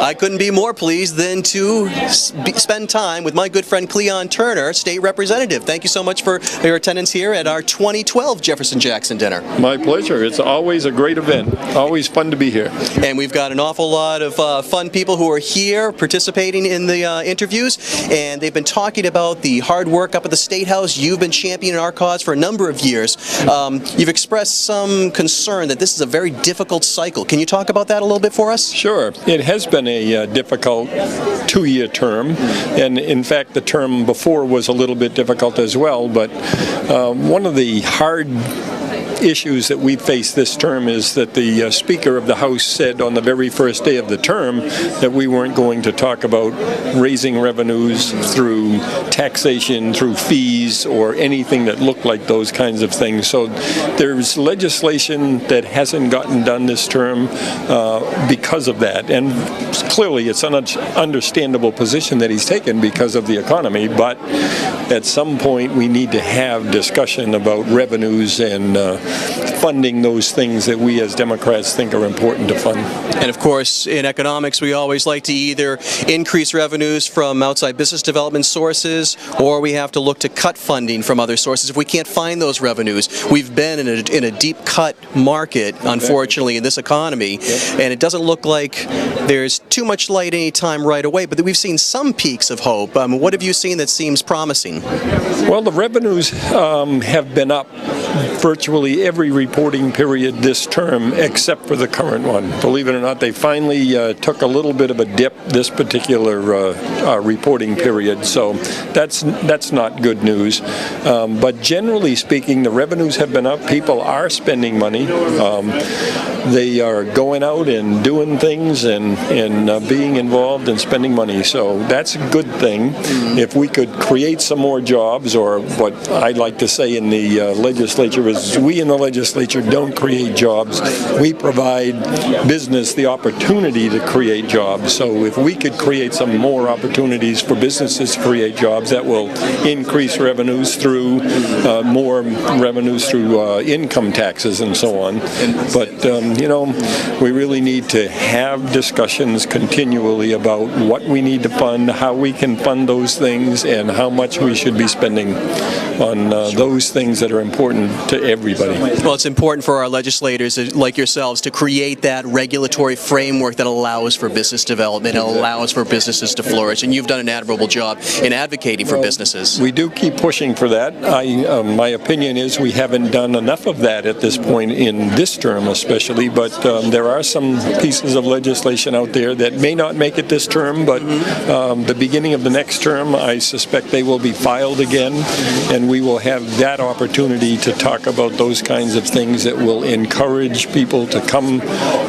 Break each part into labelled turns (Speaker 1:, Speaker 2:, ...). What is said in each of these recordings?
Speaker 1: I couldn't be more pleased than to spend time with my good friend Cleon Turner, State Representative. Thank you so much for your attendance here at our 2012 Jefferson-Jackson dinner.
Speaker 2: My pleasure. It's always a great event. Always fun to be here.
Speaker 1: And we've got an awful lot of fun people who are here participating in the interviews, and they've been talking about the hard work up at the State House. You've been championing our cause for a number of years. You've expressed some concern that this is a very difficult cycle. Can you talk about that a little bit for us?
Speaker 2: Sure. It has been a difficult two-year term, and in fact the term before was a little bit difficult as well, but one of the hard issues that we face this term is that the Speaker of the House said on the very first day of the term that we weren't going to talk about raising revenues through taxation, through fees, or anything that looked like those kinds of things. So there's legislation that hasn't gotten done this term because of that. And clearly it's an understandable position that he's taken because of the economy, but at some point we need to have discussion about revenues and funding those things that we as Democrats think are important to fund.
Speaker 1: And of course, in economics, we always like to either increase revenues from outside business development sources, or we have to look to cut funding from other sources if we can't find those revenues. We've been in a deep cut market, unfortunately, in this economy, and it doesn't look like there's too much light any time right away, but we've seen some peaks of hope. What have you seen that seems promising?
Speaker 2: Well, the revenues have been up virtually every reporting period this term except for the current one. Believe it or not, they finally took a little bit of a dip this particular reporting period, so that's not good news. But generally speaking, the revenues have been up. People are spending money. They are going out and doing things and being involved and spending money, so that's a good thing. If we could create some more jobs, or what I'd like to say in the legislature is we in the legislature don't create jobs. We provide business the opportunity to create jobs. So if we could create some more opportunities for businesses to create jobs, that will increase revenues through more revenues through income taxes and so on. But you know, we really need to have discussions continually about what we need to fund, how we can fund those things, and how much we should be spending on those things that are important to everybody.
Speaker 1: Well, it's important for our legislators like yourselves to create that regulatory framework that allows for business development and allows for businesses to flourish, and you've done an admirable job in advocating for businesses.
Speaker 2: We do keep pushing for that. My opinion is we haven't done enough of that at this point in this term especially, but there are some pieces of legislation out there that may not make it this term, but the beginning of the next term, I suspect they will be filed again, and we will have that opportunity to talk about those kinds of things that will encourage people to come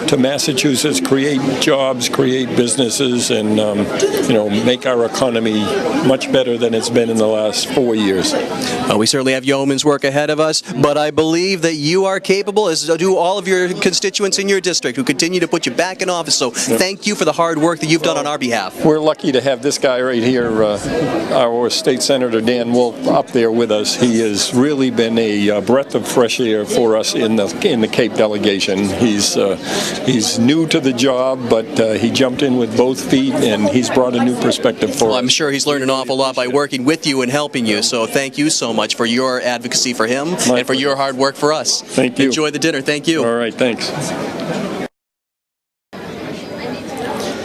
Speaker 2: to Massachusetts, create jobs, create businesses, and you know, make our economy much better than it's been in the last 4 years.
Speaker 1: We certainly have yeoman's work ahead of us, but I believe that you are capable, as do all of your constituents in your district who continue to put you back in office. So thank you for the hard work that you've done on our behalf.
Speaker 2: We're lucky to have this guy right here, our State Senator Dan Wolf, up there with us. He has really been a breath of fresh air for us in the Cape delegation. He's new to the job, but he jumped in with both feet, and he's brought a new perspective for us.
Speaker 1: I'm sure he's learned an awful lot by working with you and helping you, so thank you so much for your advocacy for him and for your hard work for us.
Speaker 2: Thank you.
Speaker 1: Enjoy the dinner. Thank you.
Speaker 2: All right, thanks.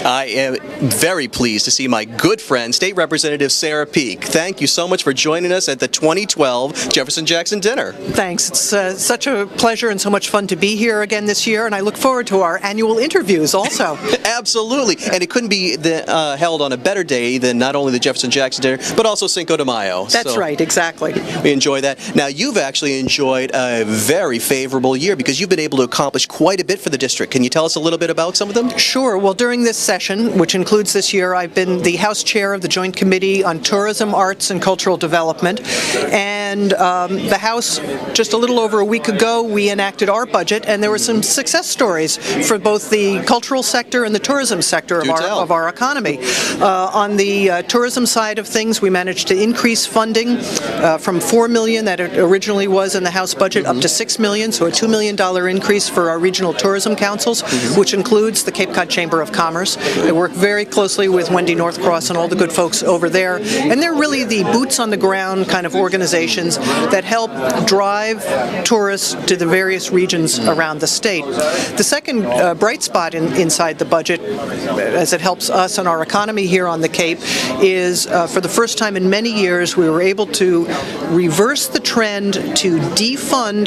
Speaker 1: I am very pleased to see my good friend, State Representative Sarah Peake. Thank you so much for joining us at the 2012 Jefferson-Jackson dinner.
Speaker 3: Thanks. It's such a pleasure and so much fun to be here again this year, and I look forward to our annual interviews also.
Speaker 1: Absolutely. And it couldn't be held on a better day than not only the Jefferson-Jackson dinner, but also Cinco de Mayo.
Speaker 3: That's right, exactly.
Speaker 1: We enjoy that. Now, you've actually enjoyed a very favorable year because you've been able to accomplish quite a bit for the district. Can you tell us a little bit about some of them?
Speaker 3: Sure. Well, during this session, which includes this year, I've been the House Chair of the Joint Committee on Tourism, Arts, and Cultural Development. And the House, just a little over a week ago, we enacted our budget, and there were some success stories for both the cultural sector and the tourism sector of our economy. On the tourism side of things, we managed to increase funding from $4 million that it originally was in the House budget up to $6 million, so a $2 million increase for our regional tourism councils, which includes the Cape Cod Chamber of Commerce. I work very closely with Wendy Northcross and all the good folks over there, and they're really the boots-on-the-ground kind of organizations that help drive tourists to the various regions around the state. The second bright spot inside the budget, as it helps us and our economy here on the Cape, is for the first time in many years we were able to reverse the trend to defund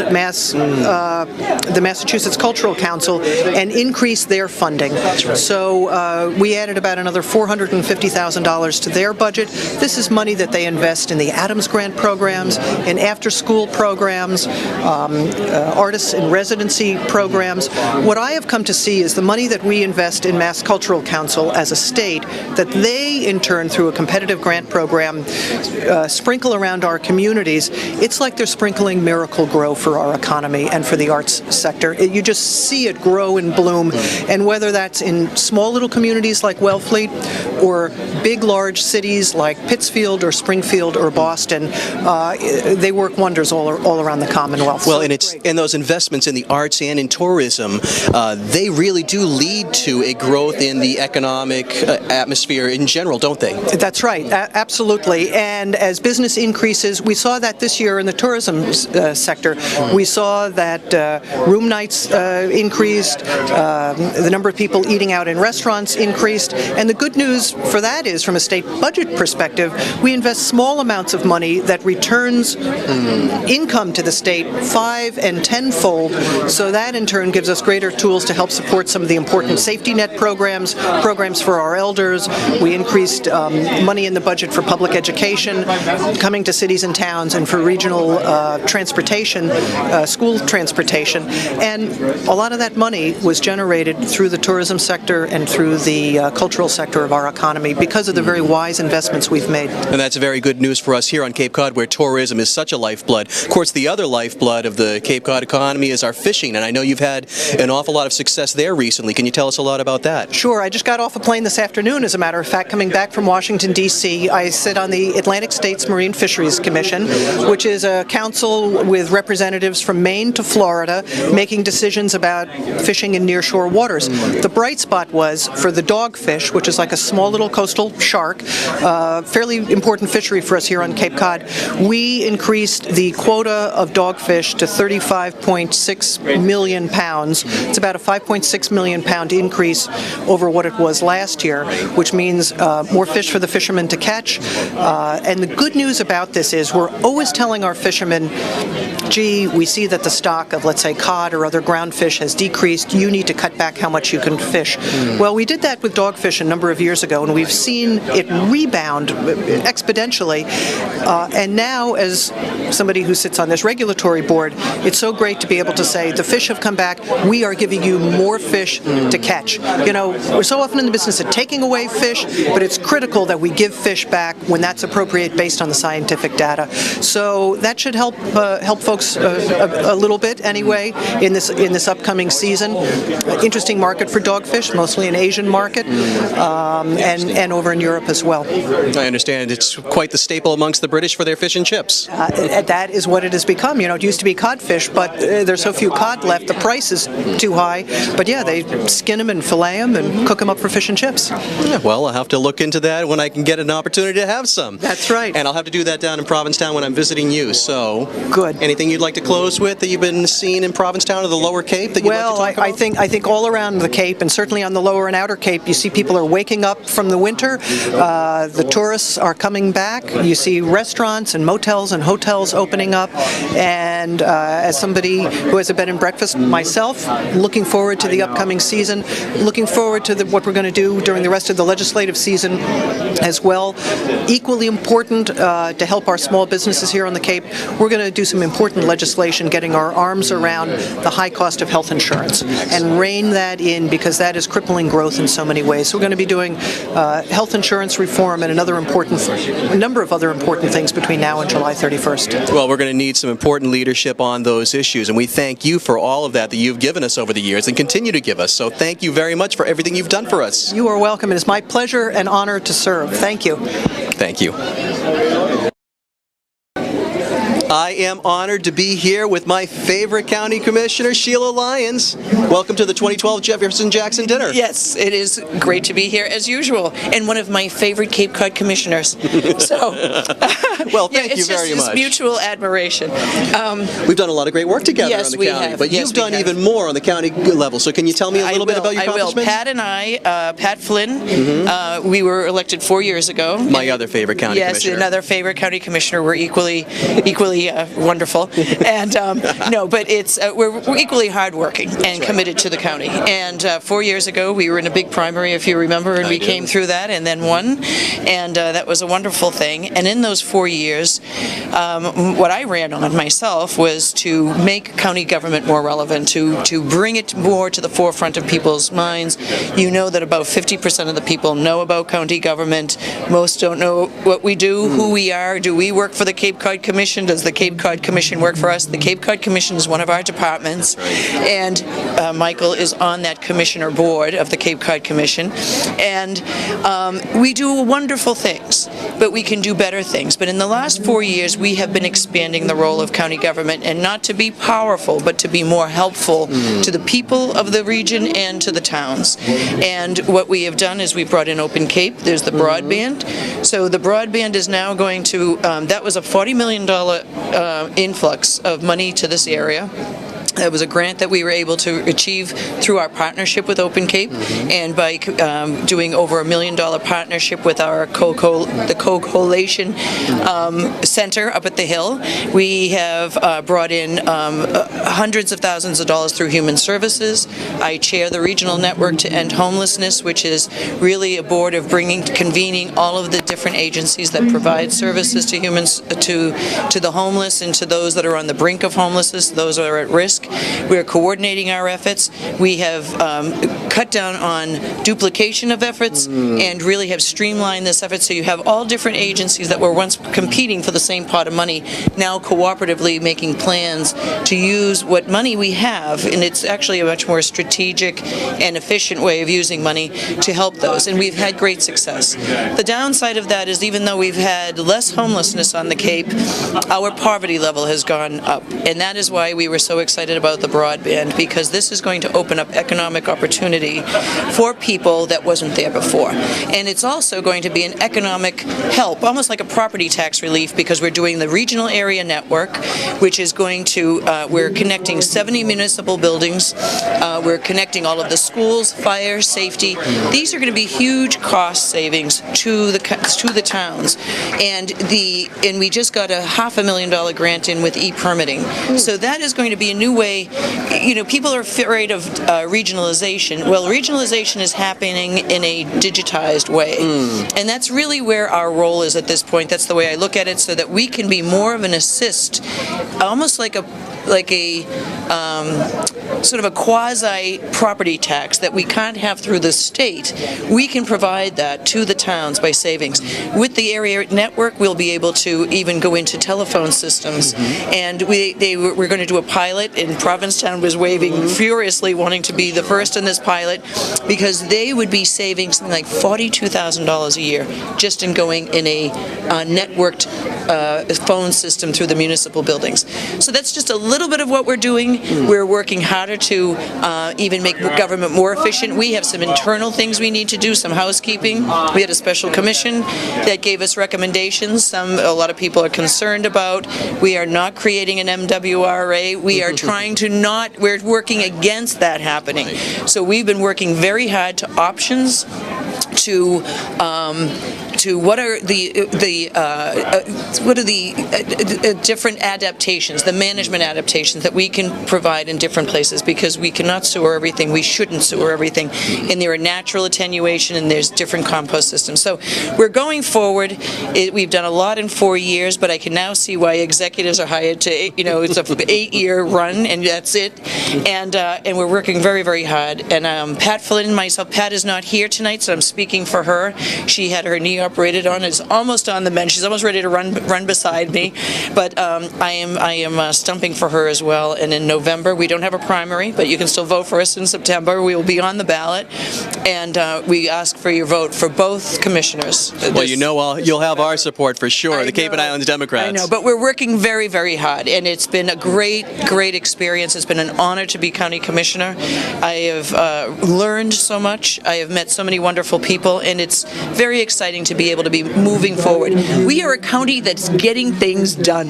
Speaker 3: the Massachusetts Cultural Council and increase their funding. So we added about another $450,000 to their budget. This is money that they invest in the Adams Grant programs, in after-school programs, artists in residency programs. What I have come to see is the money that we invest in Mass Cultural Council as a state, that they in turn through a competitive grant program sprinkle around our communities. It's like they're sprinkling Miracle Grow for our economy and for the arts sector. You just see it grow and bloom, and whether that's in small little communities like Wellfleet or big large cities like Pittsfield or Springfield or Boston, they work wonders all around the Commonwealth.
Speaker 1: Well, and those investments in the arts and in tourism, they really do lead to a growth in the economic atmosphere in general, don't they?
Speaker 3: That's right, absolutely. And as business increases, we saw that this year in the tourism sector. We saw that room nights increased, the number of people eating out in restaurants increased, and the good news for that is, from a state budget perspective, we invest small amounts of money that returns income to the state 5- and 10-fold, so that in turn gives us greater tools to help support some of the important safety net programs for our elders. We increased money in the budget for public education, coming to cities and towns, and for regional transportation, school transportation, and a lot of that money was generated through the tourism sector and through the cultural sector of our economy because of the very wise investments we've made.
Speaker 1: And that's very good news for us here on Cape Cod, where tourism is such a lifeblood. Of course, the other lifeblood of the Cape Cod economy is our fishing, and I know you've had an awful lot of success there recently. Can you tell us a lot about that?
Speaker 3: Sure. I just got off a plane this afternoon, as a matter of fact, coming back from Washington, D.C. I sit on the Atlantic States Marine Fisheries Commission, which is a council with representatives from Maine to Florida making decisions about fishing in nearshore waters. The bright spot was for the dogfish, which is like a small little coastal shark, fairly important fishery for us here on Cape Cod. We increased the quota of dogfish to 35.6 million pounds. It's about a 5.6 million pound increase over what it was last year, which means more fish for the fishermen to catch. And the good news about this is we're always telling our fishermen, gee, we see that the stock of, let's say, cod or other ground fish has decreased. You need to cut back how much you can fish. Well, we did that with dogfish a number of years ago, and we've seen it rebound exponentially. And now, as somebody who sits on this regulatory board, it's so great to be able to say, the fish have come back, we are giving you more fish to catch. You know, we're so often in the business of taking away fish, but it's critical that we give fish back when that's appropriate based on the scientific data. So that should help folks a little bit anyway in this upcoming season. Interesting market for dogfish, mostly an Asian market, and over in Europe as well.
Speaker 1: I understand it's quite the staple amongst the British for their fish and chips.
Speaker 3: That is what it has become. You know, it used to be codfish, but there's so few cod left, the price is too high. But yeah, they skin them and fillet them and cook them up for fish and chips.
Speaker 1: Yeah, well, I'll have to look into that when I can get an opportunity to have some.
Speaker 3: That's right.
Speaker 1: And I'll have to do that down in Provincetown when I'm visiting you. So,
Speaker 3: good.
Speaker 1: Anything you'd like to close with that you've been seeing in Provincetown or the Lower Cape that you'd like to talk about?
Speaker 3: I think all around the Cape, and certainly on the Lower and Outer Cape, you see people are waking up from the winter. The tourists are coming back. You see restaurants and motels and hotels opening up. And as somebody who has a bed and breakfast myself, looking forward to the upcoming season, looking forward to what we're going to do during the rest of the legislative season as well. Equally important to help our small businesses here on the Cape, we're going to do some important legislation getting our arms around the high cost of health insurance and rein that in, because that is crippling growth in so many ways. So we're going to be doing health insurance reform and a number of other important things between now and July 31st.
Speaker 1: Well, we're going to need some important leadership on those issues, and we thank you for all of that you've given us over the years and continue to give us. So thank you very much for everything you've done for us.
Speaker 3: You are welcome. It is my pleasure and honor to serve. Thank you.
Speaker 1: Thank you. I am honored to be here with my favorite county commissioner, Sheila Lyons. Welcome to the 2012 Jefferson Jackson dinner.
Speaker 4: Yes, it is great to be here as usual, and one of my favorite Cape Cod commissioners. So,
Speaker 1: well, thank you very much.
Speaker 4: It's mutual admiration.
Speaker 1: We've done a lot of great work together
Speaker 4: yes,
Speaker 1: on the
Speaker 4: we
Speaker 1: county,
Speaker 4: have.
Speaker 1: but
Speaker 4: Yes,
Speaker 1: you've done
Speaker 4: we have.
Speaker 1: even more on the county level. So can you tell me a little bit about your accomplishments?
Speaker 4: Pat and I, Pat Flynn, we were elected 4 years ago.
Speaker 1: My other favorite county commissioner.
Speaker 4: Yes, another favorite county commissioner. We're equally wonderful, and but it's we're equally hardworking and committed to the county. And 4 years ago, we were in a big primary, if you remember, and we came through that and then won, and that was a wonderful thing. And in those 4 years, what I ran on myself was to make county government more relevant, to bring it more to the forefront of people's minds. You know that about 50% of the people know about county government. Most don't know what we do, who we are. Do we work for the Cape Cod Commission? Does the Cape Cod Commission work for us? The Cape Cod Commission is one of our departments, and Michael is on that commissioner board of the Cape Cod Commission. And we do wonderful things, but we can do better things. But in the last 4 years, we have been expanding the role of county government, and not to be powerful, but to be more helpful to the people of the region and to the towns. And what we have done is we brought in Open Cape. There's the broadband. So the broadband is now going to, that was a $40 million influx of money to this area. That was a grant that we were able to achieve through our partnership with Open Cape, and by doing over $1 million partnership with our the Co-Collation Center up at the Hill. We have brought in hundreds of thousands of dollars through Human Services. I chair the Regional Network to End Homelessness, which is really a board of convening all of the different agencies that provide services to humans, to the homeless and to those that are on the brink of homelessness, those that are at risk. We're coordinating our efforts. We have cut down on duplication of efforts and really have streamlined this effort, so you have all different agencies that were once competing for the same pot of money now cooperatively making plans to use what money we have, and it's actually a much more strategic and efficient way of using money to help those, and we've had great success. The downside of that is, even though we've had less homelessness on the Cape, our poverty level has gone up, and that is why we were so excited about the broadband, because this is going to open up economic opportunity for people that wasn't there before. And it's also going to be an economic help, almost like a property tax relief, because we're doing the regional area network, which is going to, we're connecting 70 municipal buildings, we're connecting all of the schools, fire, safety. These are going to be huge cost savings to the towns. And we just got a $500,000 grant in with e-permitting. So that is going to be a new way. People are afraid of regionalization. Well, regionalization is happening in a digitized way. And that's really where our role is at this point. That's the way I look at it, so that we can be more of an assist, almost like a sort of a quasi property tax that we can't have through the state. We can provide that to the towns by savings. With the area network, we'll be able to even go into telephone systems. And we're going to do a pilot, and Provincetown was waving furiously, wanting to be the first in this pilot, because they would be saving something like $42,000 a year just in going in a networked phone system through the municipal buildings. So that's just a little bit of what we're doing. We're working harder to even make government more efficient. We have some internal things we need to do, some housekeeping. We had a special commission that gave us recommendations. A lot of people are concerned about. We are not creating an MWRA. We are trying to we're working against that happening. So we've been working very hard to options, to what are the different adaptations, the management adaptations that we can provide in different places, because we cannot sewer everything, we shouldn't sewer everything, and there are natural attenuation and there's different compost systems. So we're going forward. We've done a lot in 4 years, but I can now see why executives are hired to, it's an 8-year run, and that's it. And we're working very, very hard. And Pat Flynn and myself, Pat is not here tonight, so I'm speaking for her. She had her knee operated on. It's almost on the mend. She's almost ready to run beside me, but I am stumping for her as well. And in November, we don't have a primary, but you can still vote for us in September. We will be on the ballot, and we ask for your vote for both commissioners.
Speaker 1: Well, you'll have our support for sure, the Cape and Islands Democrats.
Speaker 4: I know, but we're working very, very hard, and it's been a great experience. It's been an honor to be county commissioner. I have learned so much. I have met so many wonderful people, and it's very exciting to be able to be moving forward. We are a county that's getting things done.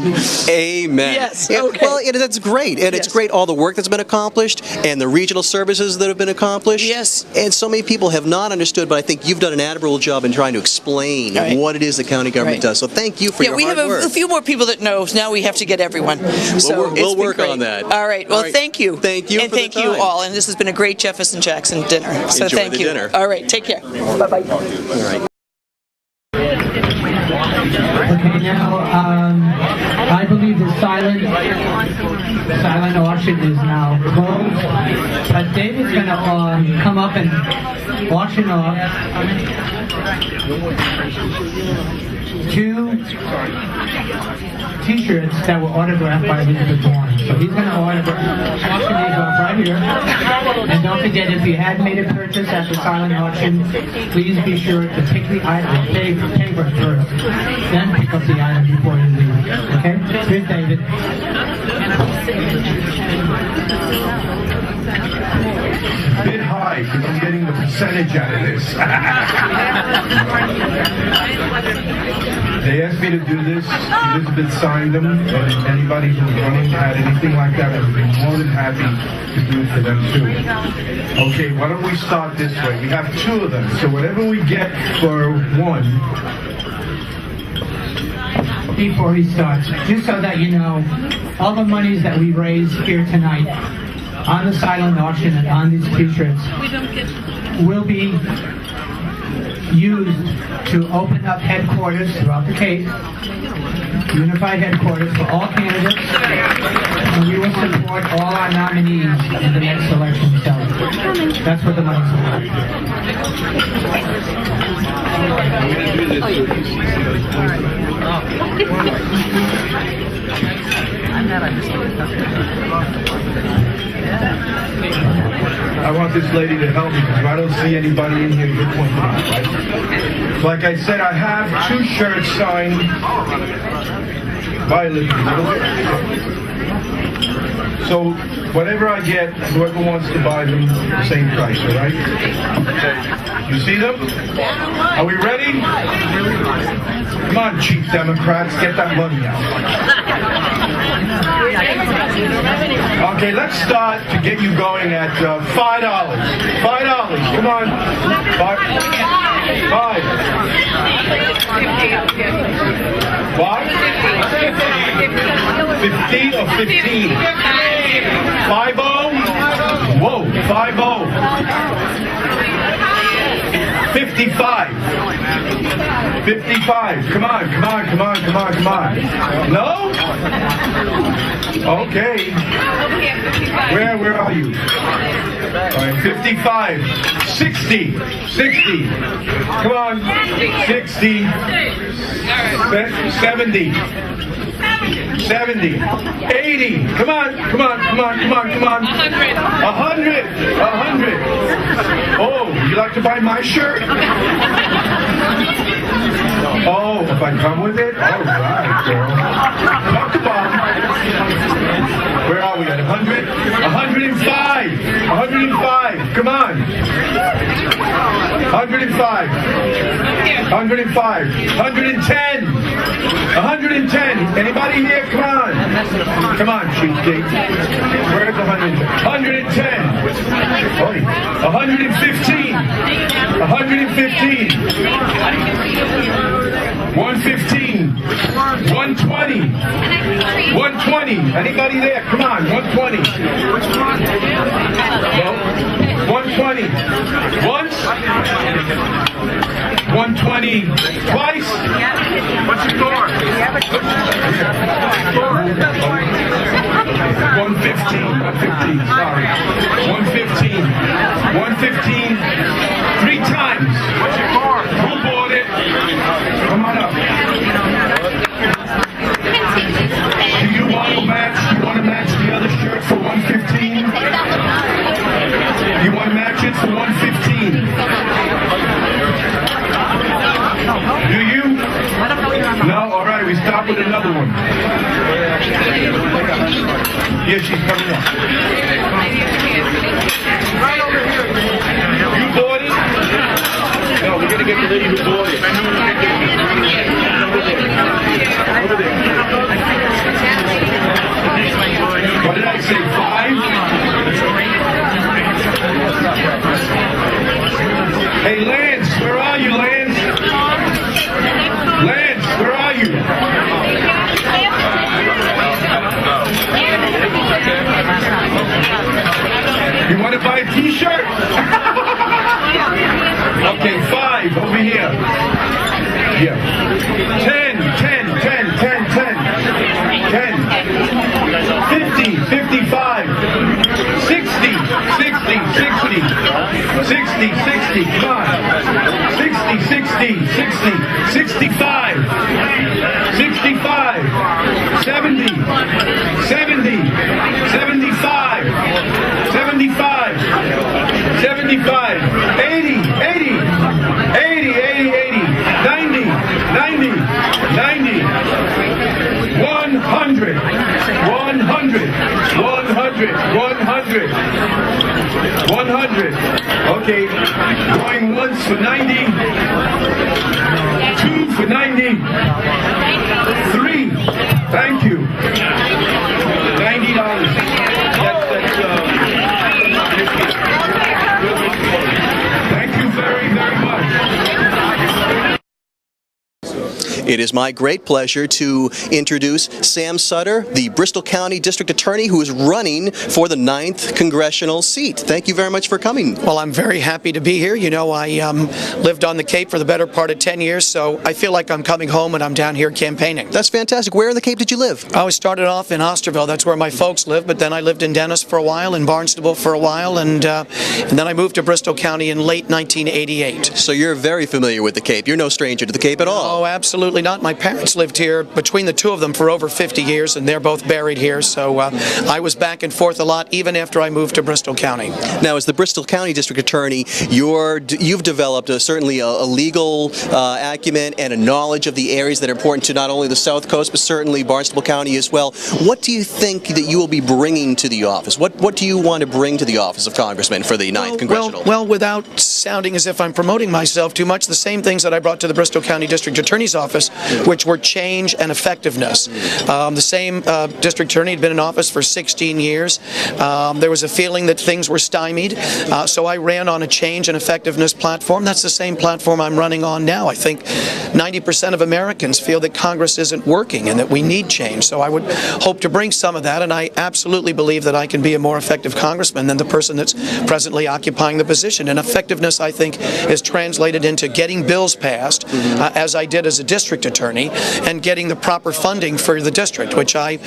Speaker 1: Amen.
Speaker 4: Yes.
Speaker 1: Yeah,
Speaker 4: Okay.
Speaker 1: well, that's great, and it's great all the work that's been accomplished and the regional services that have been accomplished.
Speaker 4: Yes.
Speaker 1: And so many people have not understood, but I think you've done an admirable job in trying to explain what it is the county government does. So thank you for your hard work.
Speaker 4: We have a few more people that know. Now we have to get everyone. So
Speaker 1: we'll work on that.
Speaker 4: All right. Well, thank you.
Speaker 1: Thank you.
Speaker 4: And thank you all. And this has been a great Jefferson Jackson dinner. So
Speaker 1: Enjoy
Speaker 4: thank
Speaker 1: the
Speaker 4: you.
Speaker 1: dinner.
Speaker 4: All right. Take care. Bye-bye.
Speaker 1: All right.
Speaker 5: Okay, now, I believe the silent auction is now closed, but David's going to come up and auction off 2 T-shirts that were autographed by Elizabeth Warren. So he's going to auction these off right here. And don't forget, if you had made a purchase at the silent auction, please be sure to pick the item, pay for it first, then pick up the item before you leave. Okay? Here's David.
Speaker 6: Bit high because I'm getting the percentage out of this. They asked me to do this. Elizabeth signed them, and anybody who's running had anything like that, I would be more than happy to do it for them too. Okay, why don't we start this way? We have 2 of them, so whatever we get for one.
Speaker 5: Before he starts, just so that you know, all the monies that we raise here tonight on the silent auction and on these T-shirts will be used to open up headquarters throughout the Cape, unified headquarters for all candidates, and we will support all our nominees in the next election. So that's what the money's
Speaker 6: I want this lady to help me because I don't see anybody in here you're pointing out, right? Like I said, I have 2 shirts signed by Elizabeth. So whatever I get, whoever wants to buy them, the same price, all right? You see them? Are we ready? Come on, cheap Democrats, get that money out. Okay, let's start to get you going at $5. $5, come on. 5. What? 50 or 15? 50? Whoa, 50. 55. 55. Come on. No? Okay. Where are you? All right, 55. 60. Come on. 60. 70. 70. 80. Come on. 100. Oh, you like to buy my shirt? Oh, if I come with it? All right, girl. Talk about it. Where are we at? 100? 105. 105. Come on. 105. 105. 110. 110. Anybody here? Come on. Come on, cheapskate. Where's the 100? 110. 115. 115. 115. 120. 120. Anybody there? Come on. 120. No. 120. Once. 120. Twice. What's your score? 115. 115. Sorry. 115. 115. 3 times. What's your score? Who bought it? here, she's coming up. Right over here. You bought it? No, we're going to get the lady who bought it. Over there. What did I say, 5? Hey, Lance, where are you, Lance? Lance, where are you? You want to buy a t-shirt? Okay, 5 over here. Yeah. 10, 50, 55, 60, come on. 60, 65, 70, 75, 80, 90, 100. 100. Okay, going once for 90, 2 for 90, 3. Thank you. $90. Thank you very, very much.
Speaker 1: It is my great pleasure to introduce Sam Sutter, the Bristol County District Attorney who is running for the 9th congressional seat. Thank you very much for coming.
Speaker 7: Well, I'm very happy to be here. You know, I lived on the Cape for the better part of 10 years, so I feel like I'm coming home and I'm down here campaigning.
Speaker 1: That's fantastic. Where in the Cape did you live?
Speaker 7: I started off in Osterville. That's where my folks live, but then I lived in Dennis for a while, in Barnstable for a while, and then I moved to Bristol County in late 1988.
Speaker 1: So you're very familiar with the Cape. You're no stranger to the Cape at all.
Speaker 7: Oh, absolutely not. My parents lived here, between the two of them, for over 50 years, and they're both buried here, so I was back and forth a lot, even after I moved to Bristol County.
Speaker 1: Now, as the Bristol County District Attorney, you've developed certainly a legal acumen and a knowledge of the areas that are important to not only the South Coast, but certainly Barnstable County as well. What do you think that you will be bringing to the office? What do you want to bring to the office of Congressman for the 9th Congressional?
Speaker 7: Well, without sounding as if I'm promoting myself too much, the same things that I brought to the Bristol County District Attorney's office, which were change and effectiveness. The same district attorney had been in office for 16 years. There was a feeling that things were stymied, so I ran on a change and effectiveness platform. That's the same platform I'm running on now. I think 90% of Americans feel that Congress isn't working and that we need change, so I would hope to bring some of that, and I absolutely believe that I can be a more effective congressman than the person that's presently occupying the position. And effectiveness, I think, is translated into getting bills passed, as I did as a district attorney, and getting the proper funding for the district, which I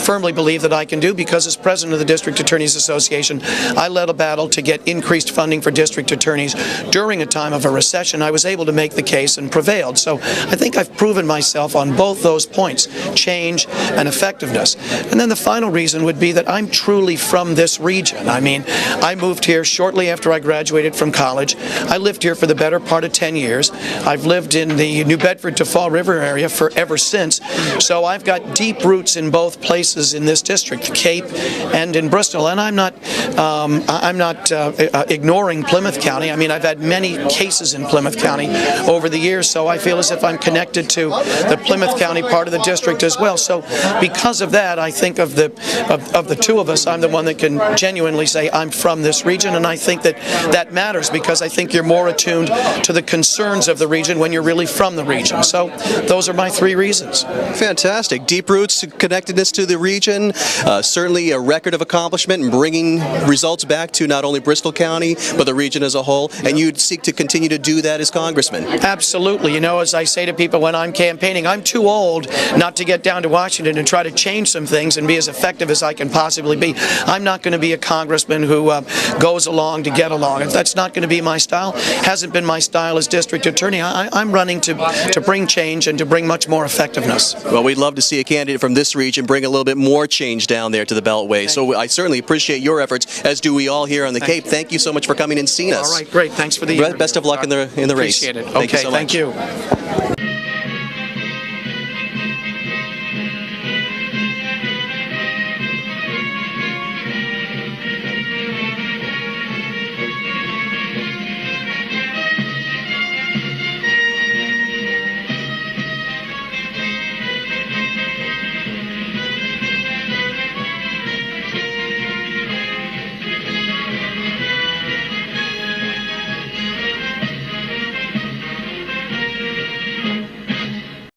Speaker 7: firmly believe that I can do, because as president of the District Attorneys Association, I led a battle to get increased funding for district attorneys during a time of a recession. I was able to make the case and prevailed. So I think I've proven myself on both those points, change and effectiveness. And then the final reason would be that I'm truly from this region. I mean, I moved here shortly after I graduated from college. I lived here for the better part of 10 years. I've lived in the New Bedford to Fall River area ever since, so I've got deep roots in both places in this district, the Cape and in Bristol. And I'm not ignoring Plymouth County. I mean, I've had many cases in Plymouth County over the years, so I feel as if I'm connected to the Plymouth County part of the district as well. So because of that, I think of the two of us, I'm the one that can genuinely say I'm from this region, and I think that matters, because I think you're more attuned to the concerns of the region when you're really from the region. So those are my 3 reasons.
Speaker 1: Fantastic. Deep roots, connectedness to the region, certainly a record of accomplishment in bringing results back to not only Bristol County, but the region as a whole, and you'd seek to continue to do that as Congressman.
Speaker 7: Absolutely. You know, as I say to people when I'm campaigning, I'm too old not to get down to Washington and try to change some things and be as effective as I can possibly be. I'm not going to be a congressman who goes along to get along. If that's not going to be my style, hasn't been my style as district attorney, I'm running to bring change and to bring much more effectiveness.
Speaker 1: Well, we'd love to see a candidate from this region bring a little bit more change down there to the Beltway. So I certainly appreciate your efforts, as do we all here on the Cape. Thank you so much for coming and seeing us.
Speaker 7: All right, great. Thanks for the
Speaker 1: Best of luck in the race.
Speaker 7: Appreciate it.
Speaker 1: Thank you so much.
Speaker 7: Thank you.